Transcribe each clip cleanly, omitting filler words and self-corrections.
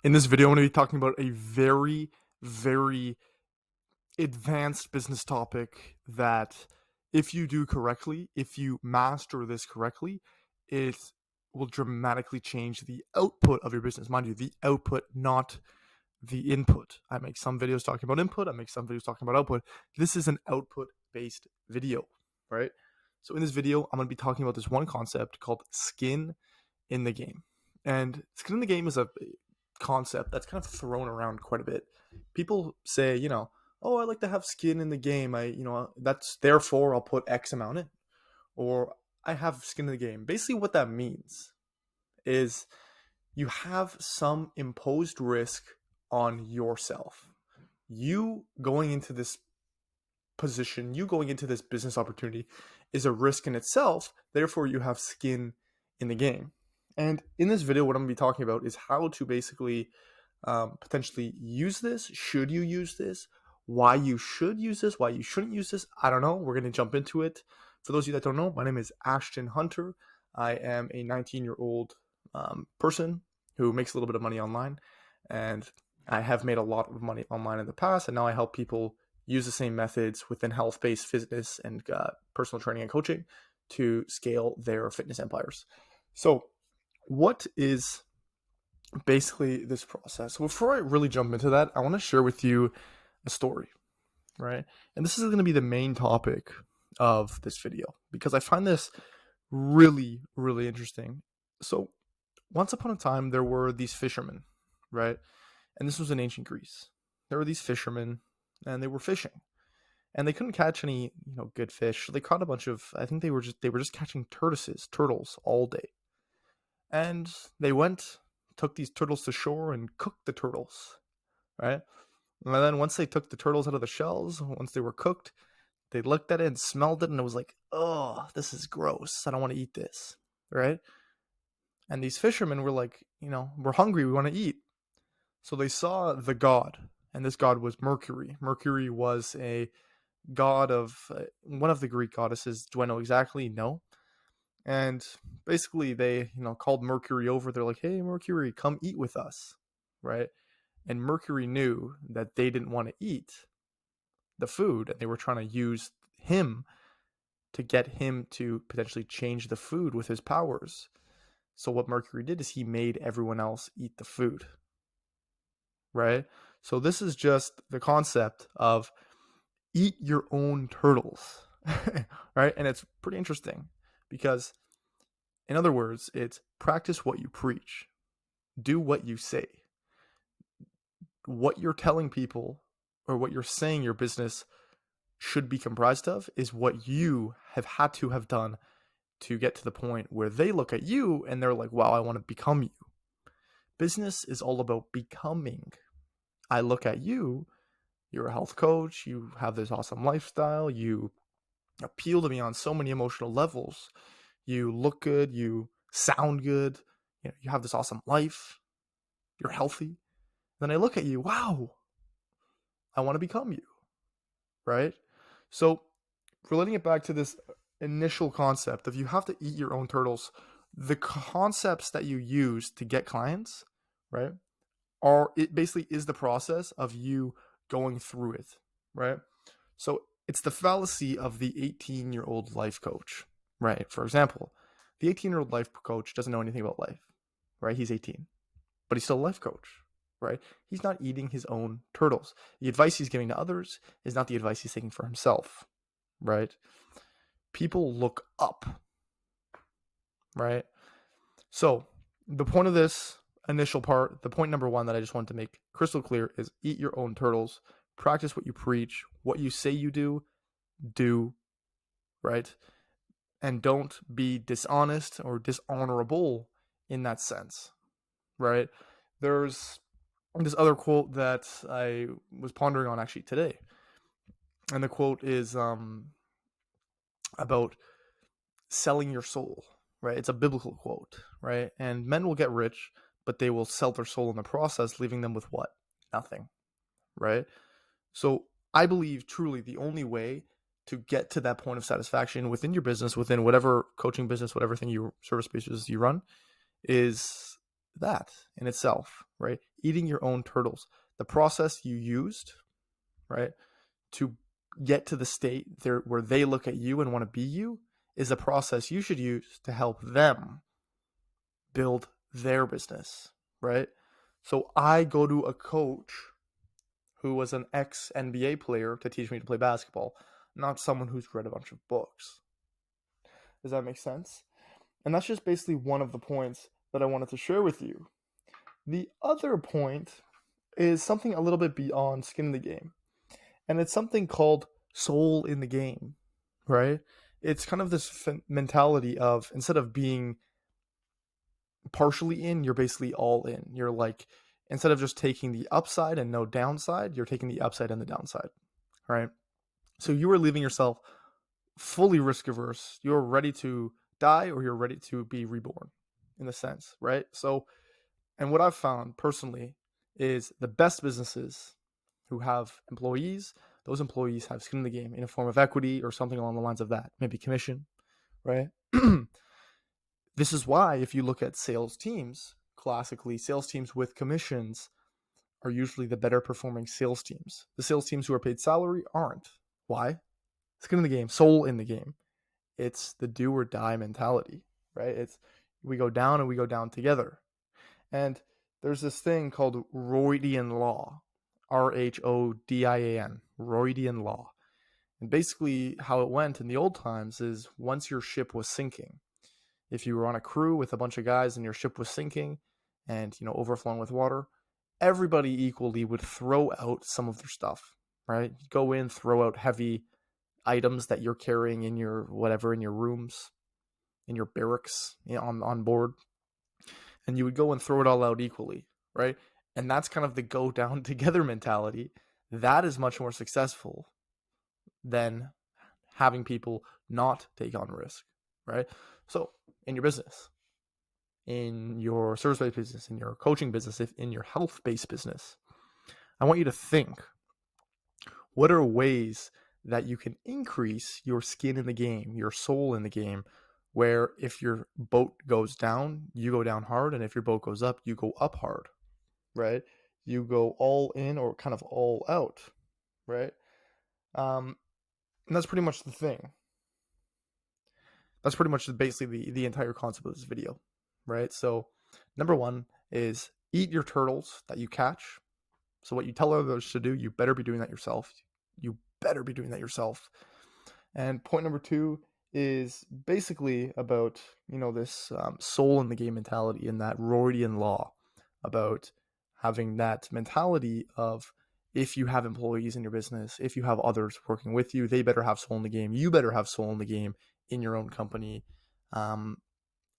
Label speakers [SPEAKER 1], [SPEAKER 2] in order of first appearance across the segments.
[SPEAKER 1] In this video, I'm going to be talking about a very, very advanced business topic that if you do correctly, if you master this correctly, it will dramatically change the output of your business. Mind you, the output, not the input. I make some videos talking about input, I make some videos talking about output. This is an output based video, right? So in this video, I'm going to be talking about this one concept called skin in the game. And skin in the game is a concept that's kind of thrown around quite a bit. People say, oh, I like to have skin in the game. That's therefore I'll put X amount in, or I have skin in the game. Basically, what that means is you have some imposed risk on yourself. You going into this position, you going into this business opportunity is a risk in itself. Therefore, you have skin in the game. And in this video, what I'm going to be talking about is how to basically potentially use this. Should you use this? Why you should use this? Why you shouldn't use this? I don't know. We're going to jump into it. For those of you that don't know, my name is Ashton Hunter. I am a 19-year-old person who makes a little bit of money online. And I have made a lot of money online in the past. And now I help people use the same methods within health-based fitness and personal training and coaching to scale their fitness empires. So what is basically this process? So before I really jump into that, I want to share with you a story, right? And this is going to be the main topic of this video because I find this really, really interesting. So once upon a time, there were these fishermen, right? And this was in ancient Greece. There were these fishermen and they were fishing and they couldn't catch any, good fish. So they caught a bunch of, I think they were just catching turtles all day. And they took these turtles to shore and cooked the turtles, right? And then once they took the turtles out of the shells, once they were cooked, they looked at it and smelled it and it was like, oh, this is gross. I don't want to eat this, right? And these fishermen were like, we're hungry. We want to eat. So they saw the god, and this god was Mercury. Mercury was a god of one of the Greek goddesses. Do I know exactly? No. And basically they, called Mercury over. They're like, hey, Mercury, come eat with us, right? And Mercury knew that they didn't want to eat the food, and they were trying to use him to get him to potentially change the food with his powers. So what Mercury did is he made everyone else eat the food, right? So this is just the concept of eat your own turtles, right? And it's pretty interesting because, in other words, it's practice what you preach. Do what you say. What you're telling people or what you're saying your business should be comprised of is what you have had to have done to get to the point where they look at you and they're like, wow, I want to become you. Business is all about becoming. I look at you, you're a health coach, you have this awesome lifestyle, you appeal to me on so many emotional levels. You look good, you sound good, you have this awesome life, you're healthy. Then I look at you, wow, I want to become you, right? So relating it back to this initial concept of you have to eat your own turtles, the concepts that you use to get clients, right, it basically is the process of you going through it, right? So it's the fallacy of the 18-year-old life coach, right? For example, the 18-year-old life coach doesn't know anything about life, right? He's 18, but he's still a life coach, right? He's not eating his own turtles. The advice he's giving to others is not the advice he's taking for himself, right? People look up, right? So the point of this initial part, the point number one that I just wanted to make crystal clear is eat your own turtles. Practice what you preach. What you say you do, right? And don't be dishonest or dishonorable in that sense, right? There's this other quote that I was pondering on actually today. And the quote is about selling your soul, right? It's a biblical quote, right? And men will get rich, but they will sell their soul in the process, leaving them with what? Nothing, right? So I believe truly the only way to get to that point of satisfaction within your business, within whatever coaching business, whatever thing you service-based business you run, is that in itself, right? eating your own turtles. The process you used, right, to get to the state there where they look at you and want to be you is a process you should use to help them build their business, right? So I go to a coach who was an ex NBA player to teach me to play basketball, not someone who's read a bunch of books. Does that make sense? And that's just basically one of the points that I wanted to share with you. The other point is something a little bit beyond skin in the game, and it's something called soul in the game, right? It's kind of this mentality of instead of being partially in, you're basically all in. You're like, instead of just taking the upside and no downside, you're taking the upside and the downside, right? So you are leaving yourself fully risk averse. You're ready to die or you're ready to be reborn in a sense, right? So, and what I've found personally is the best businesses who have employees, those employees have skin in the game in a form of equity or something along the lines of that, maybe commission, right? This is why if you look at sales teams, classically, sales teams with commissions are usually the better performing sales teams. The sales teams who are paid salary aren't. Why? Skin in the game, soul in the game. It's the do or die mentality, right? It's we go down and we go down together. And there's this thing called Roydian law, Rhodian, Roydian law. And basically how it went in the old times is once your ship was sinking, if you were on a crew with a bunch of guys and your ship was sinking and, overflowing with water, everybody equally would throw out some of their stuff, right? You'd go in, throw out heavy items that you're carrying in your whatever, in your rooms, in your barracks, on board, and you would go and throw it all out equally, right? And that's kind of the go down together mentality. That is much more successful than having people not take on risk, right? So in your business, in your service-based business, in your coaching business, in your health-based business, I want you to think, what are ways that you can increase your skin in the game, your soul in the game, where if your boat goes down, you go down hard, and if your boat goes up, you go up hard, right? You go all in or kind of all out, right? And that's pretty much the thing. That's pretty much basically the entire concept of this video, right? So number one is eat your turtles that you catch. So what you tell others to do, you better be doing that yourself. You better be doing that yourself. And point number two is basically about, this soul in the game mentality and that Roydian law about having that mentality of if you have employees in your business, if you have others working with you, they better have soul in the game. You better have soul in the game in your own company,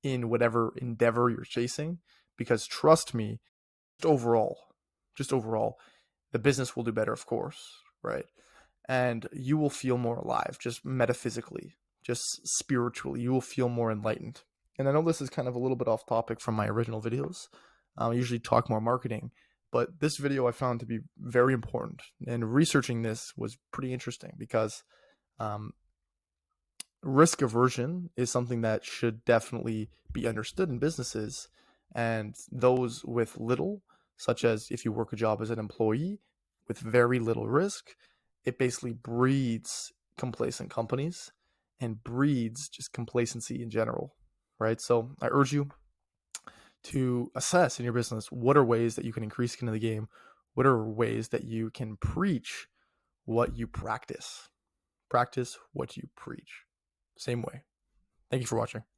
[SPEAKER 1] in whatever endeavor you're chasing, because trust me, just overall, the business will do better, of course, right? And you will feel more alive, just metaphysically, just spiritually. You will feel more enlightened. And I know this is kind of a little bit off topic from my original videos. I usually talk more marketing, but this video I found to be very important. And researching this was pretty interesting because risk aversion is something that should definitely be understood in businesses. And those with little, such as if you work a job as an employee with very little risk, it basically breeds complacent companies and breeds just complacency in general, right? So I urge you to assess in your business, what are ways that you can increase skin in the game? What are ways that you can preach what you practice? Practice what you preach. Same way. Thank you for watching.